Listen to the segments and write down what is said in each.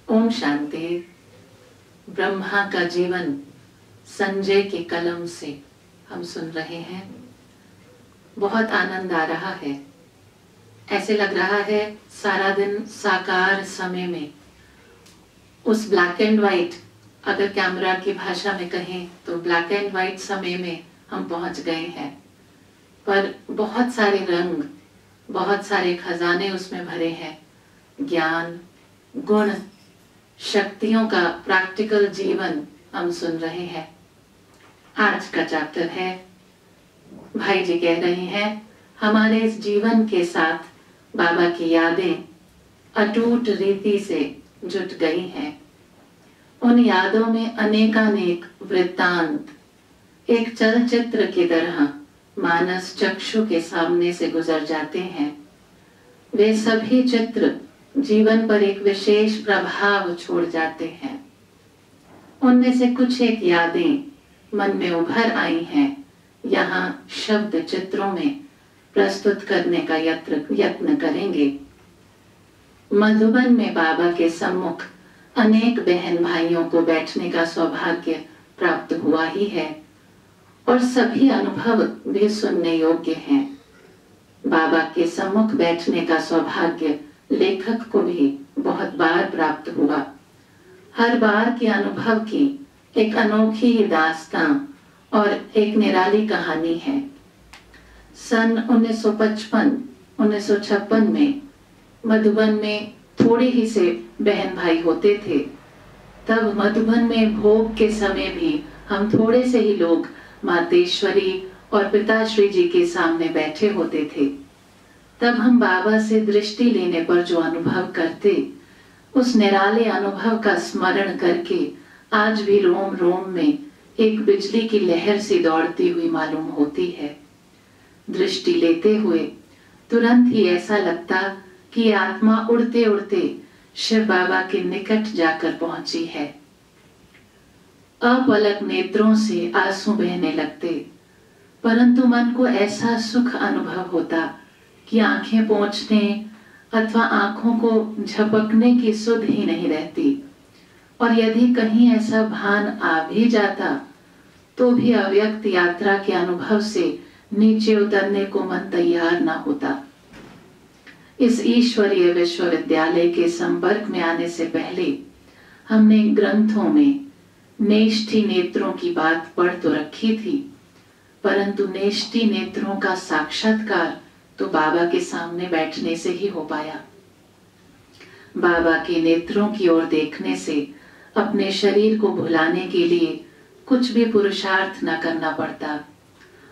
ओम शांति। ब्रह्मा का जीवन संजय के कलम से हम सुन रहे हैं। बहुत आनंद आ रहा है। ऐसे लग रहा है सारा दिन साकार समय में उस ब्लैक एंड वाइट, अगर कैमरा की भाषा में कहें तो ब्लैक एंड वाइट समय में हम पहुंच गए हैं। पर बहुत सारे रंग, बहुत सारे खजाने उसमें भरे हैं। ज्ञान, गुण, शक्तियों का प्रैक्टिकल जीवन हम सुन रहे हैं। आज का चैप्टर है, भाई जी कह रहे हैं, हमारे इस जीवन के साथ बाबा की यादें अटूट रीति से जुट गई हैं। उन यादों में अनेकानेक वृत्तांत एक चलचित्र की तरह मानस चक्षु के सामने से गुजर जाते हैं। वे सभी चित्र जीवन पर एक विशेष प्रभाव छोड़ जाते हैं। उनमें से कुछ एक यादें मन में उभर आई हैं, यहाँ शब्द चित्रों में प्रस्तुत करने का यत्न करेंगे। मधुबन में बाबा के सम्मुख अनेक बहन भाइयों को बैठने का सौभाग्य प्राप्त हुआ ही है और सभी अनुभव भी सुनने योग्य हैं। बाबा के सम्मुख बैठने का सौभाग्य लेखक को भी बहुत बार प्राप्त हुआ। हर बार के अनुभव की एक अनोखी दास्तां और एक निराली कहानी है। सन 1955-1956 में मधुबन में थोड़े ही से बहन भाई होते थे। तब मधुबन में भोग के समय भी हम थोड़े से ही लोग मातेश्वरी और पिताश्री जी के सामने बैठे होते थे। तब हम बाबा से दृष्टि लेने पर जो अनुभव करते, उस निराले अनुभव का स्मरण करके आज भी रोम रोम में एक बिजली की लहर सी दौड़ती हुई मालूम होती है। दृष्टि लेते हुए तुरंत ही ऐसा लगता कि आत्मा उड़ते उड़ते शिव बाबा के निकट जाकर पहुंची है। अपलक नेत्रों से आंसू बहने लगते, परंतु मन को ऐसा सुख अनुभव होता कि आंखें पोंछने अथवा आंखों को झपकने की सुध ही नहीं रहती। और यदि कहीं ऐसा भान आ भी जाता तो भी अव्यक्त यात्रा के अनुभव से नीचे उतरने को मन तैयार ना होता। इस ईश्वरीय विश्वविद्यालय के संपर्क में आने से पहले हमने ग्रंथों में नेष्ठी नेत्रों की बात पढ़ तो रखी थी, परंतु नेष्ठी नेत्रों का साक्षात्कार तो बाबा के सामने बैठने से ही हो पाया। बाबा के नेत्रों की ओर देखने से अपने शरीर को भुलाने के लिए कुछ भी पुरुषार्थ न करना पड़ता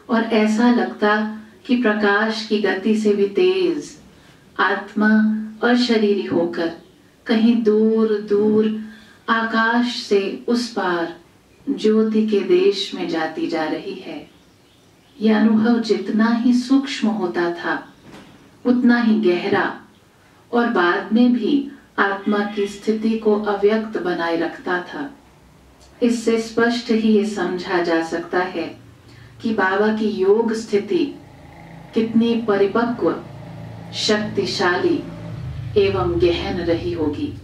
और ऐसा लगता कि प्रकाश की गति से भी तेज आत्मा अशरीरी होकर कहीं दूर दूर आकाश से उस पार ज्योति के देश में जाती जा रही है। यह अनुभव जितना ही सूक्ष्म होता था उतना ही गहरा और बाद में भी आत्मा की स्थिति को अव्यक्त बनाए रखता था। इससे स्पष्ट ही ये समझा जा सकता है कि बाबा की योग स्थिति कितनी परिपक्व, शक्तिशाली एवं गहन रही होगी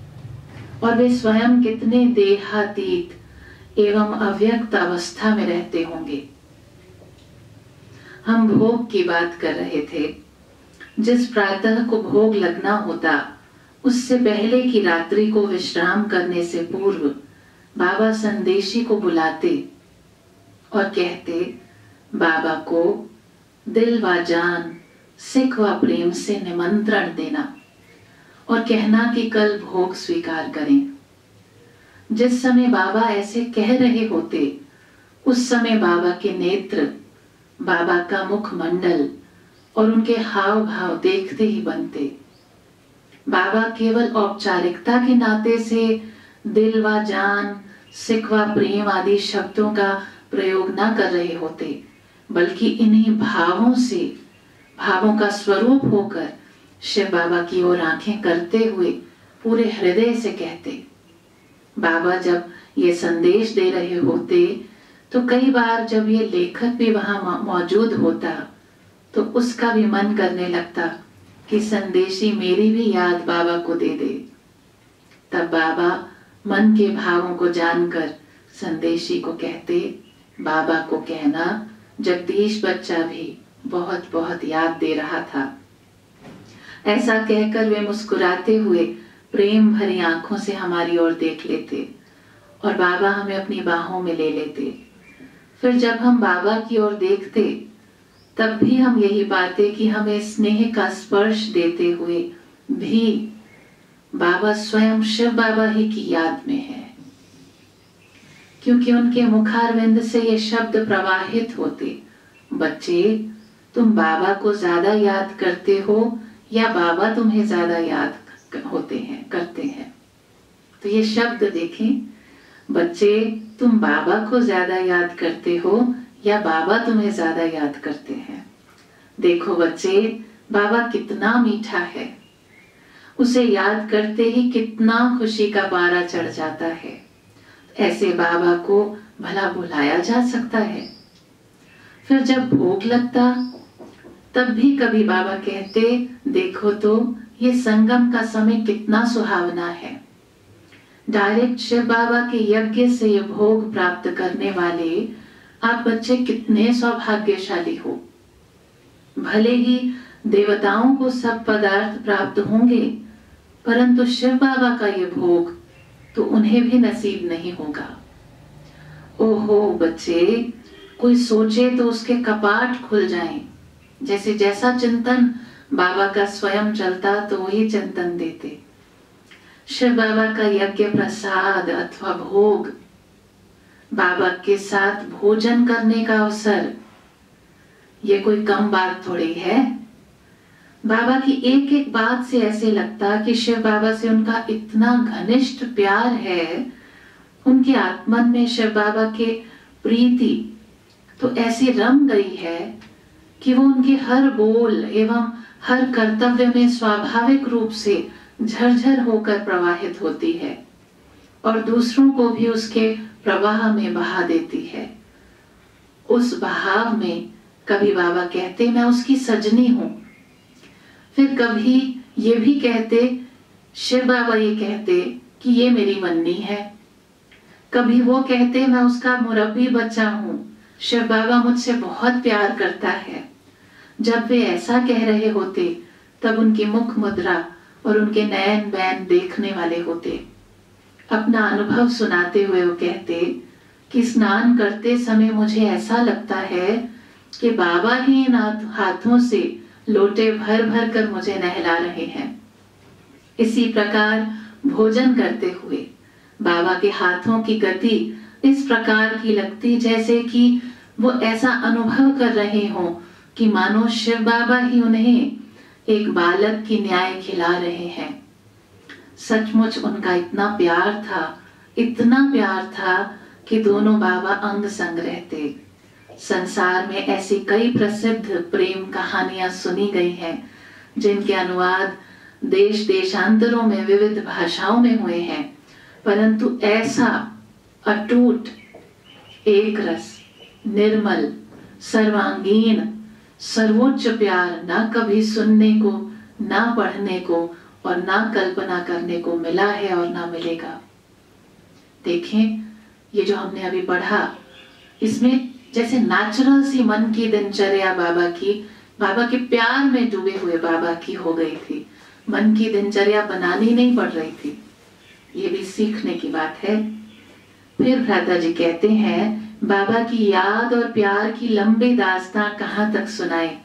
और वे स्वयं कितने देहातीत एवं अव्यक्त अवस्था में रहते होंगे। हम भोग की बात कर रहे थे। जिस प्रातः को भोग लगना होता, उससे पहले की रात्रि को विश्राम करने से पूर्व बाबा संदेशी को बुलाते और कहते, बाबा को दिल व जान, सिख व प्रेम से निमंत्रण देना और कहना कि कल भोग स्वीकार करें। जिस समय बाबा ऐसे कह रहे होते, उस समय बाबा के नेत्र, बाबा का मुखमंडल और उनके हाव भाव देखते ही बनते। बाबा केवल औपचारिकता के नाते से दिल व जान, सिख व प्रेम आदि शब्दों का प्रयोग न कर रहे होते, बल्कि इन्हीं भावों से, भावों का स्वरूप होकर शिव बाबा की ओर आंखें करते हुए पूरे हृदय से कहते। बाबा जब ये संदेश दे रहे होते तो कई बार जब ये लेखक भी वहां मौजूद होता तो उसका भी मन करने लगता कि संदेशी मेरी भी याद बाबा को दे दे। तब तब बाबा मन के भावों को जानकर संदेशी को कहते, बाबा को कहना जगदीश बच्चा भी बहुत बहुत याद दे रहा था। ऐसा कहकर वे मुस्कुराते हुए प्रेम भरी आंखों से हमारी ओर देख लेते और बाबा हमें अपनी बाहों में ले लेते। फिर जब हम बाबा की ओर देखते तब भी हम यही पाते कि हमें स्नेह का स्पर्श देते हुए भी बाबा स्वयं शिव बाबा ही की याद में है, क्योंकि उनके मुखारविंद से ये शब्द प्रवाहित होते, बच्चे तुम बाबा को ज्यादा याद करते हो या बाबा तुम्हें ज्यादा याद करते हैं। तो ये शब्द देखें, बच्चे तुम बाबा को ज्यादा याद करते हो या बाबा तुम्हें ज्यादा याद करते हैं। देखो बच्चे, बाबा कितना मीठा है, उसे याद करते ही कितना खुशी का पारा चढ़ जाता है। ऐसे बाबा को भला बुलाया जा सकता है? फिर जब भोग लगता तब भी कभी बाबा कहते, देखो तो ये संगम का समय कितना सुहावना है। डायरेक्ट शिव बाबा के यज्ञ से ये भोग प्राप्त करने वाले आप बच्चे कितने सौभाग्यशाली हो। भले ही देवताओं को सब पदार्थ प्राप्त होंगे, परंतु शिव बाबा का ये भोग तो उन्हें भी नसीब नहीं होगा। ओहो बच्चे, कोई सोचे तो उसके कपाट खुल जाएं। जैसे जैसा चिंतन बाबा का स्वयं चलता तो वही चिंतन देते। शिव बाबा का यज्ञ प्रसाद अथवा भोग, बाबा के साथ भोजन करने का अवसर, ये कोई कम बात थोड़ी है। बाबा की एक एक बात से ऐसे लगता कि शिव बाबा से उनका इतना घनिष्ठ प्यार है, उनके आत्मन में शिव बाबा के प्रीति तो ऐसी रम गई है कि वो उनके हर बोल एवं हर कर्तव्य में स्वाभाविक रूप से झरझर होकर प्रवाहित होती है और दूसरों को भी उसके प्रवाह में बहा देती है। उस बहाव में कभी बाबा कहते, मैं उसकी सजनी हूं। फिर कभी ये भी कहते, शिव बाबा ये कहते कि ये मेरी वन्नी है। कभी वो कहते, मैं उसका मुरब्बी बच्चा हूं, शिव बाबा मुझसे बहुत प्यार करता है। जब वे ऐसा कह रहे होते तब उनकी मुख मुद्रा और उनके नयन बैन देखने वाले होते। अपना अनुभव सुनाते हुए वो कहते कि स्नान करते समय मुझे ऐसा लगता है कि बाबा ही इन हाथों से लोटे भर भर कर मुझे नहला रहे हैं। इसी प्रकार भोजन करते हुए बाबा के हाथों की गति इस प्रकार की लगती जैसे कि वो ऐसा अनुभव कर रहे हों कि मानो शिव बाबा ही उन्हें एक बालक की न्याय खिला रहे हैं। सचमुच उनका इतना प्यार था कि दोनों बाबा अंग संग रहते। संसार में ऐसी कई प्रसिद्ध प्रेम कहानियां सुनी गई हैं जिनके अनुवाद देश देशांतरों में विविध भाषाओं में हुए हैं, परंतु ऐसा अटूट, एक रस, निर्मल, सर्वांगीण, सर्वोच्च प्यार ना कभी सुनने को, ना पढ़ने को और ना कल्पना करने को मिला है और ना मिलेगा। देखें, ये जो हमने अभी पढ़ा, इसमें जैसे नेचुरल सी मन की दिनचर्या बाबा के प्यार में डूबे हुए बाबा की हो गई थी। मन की दिनचर्या बनानी नहीं पड़ रही थी। ये भी सीखने की बात है। फिर भ्राता जी कहते हैं, बाबा की याद और प्यार की लंबी दास्तां कहां तक सुनाए,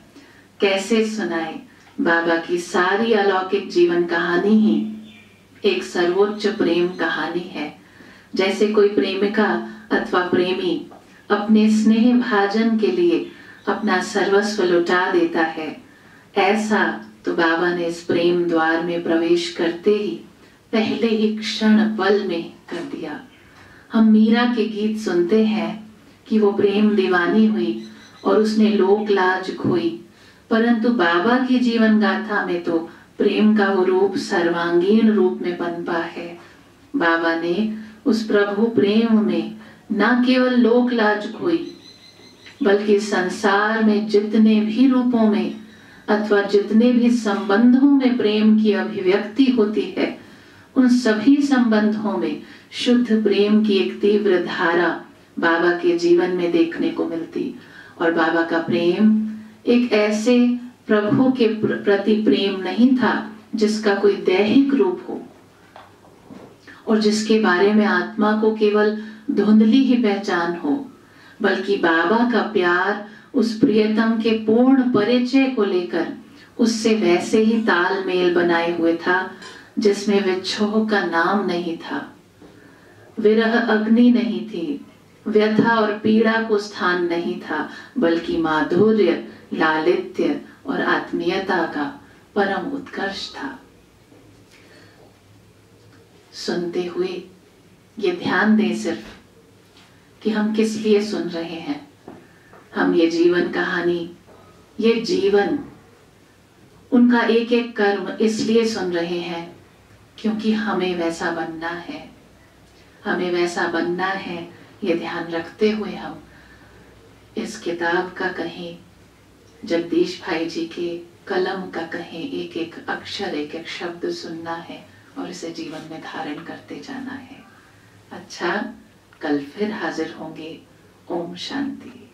कैसे सुनाए। बाबा की सारी अलौकिक जीवन कहानी ही एक सर्वोच्च प्रेम कहानी है। जैसे कोई प्रेमिका अथवा प्रेमी अपने स्नेह भाजन के लिए अपना सर्वस्व लुटा देता है, ऐसा तो बाबा ने इस प्रेम द्वार में प्रवेश करते ही पहले ही क्षण पल में कर दिया। हम मीरा के गीत सुनते हैं कि वो प्रेम दीवानी हुई और उसने लोक लाज खोई, परंतु बाबा की जीवन गाथा में तो प्रेम का वो रूप सर्वांगीण रूप में पनपा है। बाबा ने उस प्रभु प्रेम में न केवल लोक लाज खोई, बल्कि संसार में जितने भी रूपों में अथवा जितने भी संबंधों में प्रेम की अभिव्यक्ति होती है, उन सभी संबंधों में शुद्ध प्रेम की एक तीव्र धारा बाबा के जीवन में देखने को मिलती। और बाबा का प्रेम एक ऐसे प्रभु के प्रति प्रेम नहीं था जिसका कोई दैहिक रूप हो और जिसके बारे में आत्मा को केवल धुंधली ही पहचान हो, बल्कि बाबा का प्यार उस प्रियतम के पूर्ण परिचय को लेकर उससे वैसे ही तालमेल बनाए हुए था जिसमें विच्छोह का नाम नहीं था, विरह अग्नि नहीं थी, व्यथा और पीड़ा को स्थान नहीं था, बल्कि माधुर्य, लालित्य और आत्मीयता का परम उत्कर्ष था। सुनते हुए ये ध्यान दें सिर्फ कि हम किस लिए सुन रहे हैं। हम ये जीवन कहानी, ये जीवन, उनका एक एक कर्म इसलिए सुन रहे हैं क्योंकि हमें वैसा बनना है। हमें वैसा बनना है, ये ध्यान रखते हुए हम इस किताब का कहें, जगदीश भाई जी के कलम का कहें, एक एक अक्षर, एक एक शब्द सुनना है और इसे जीवन में धारण करते जाना है। अच्छा, कल फिर हाजिर होंगे। ओम शांति।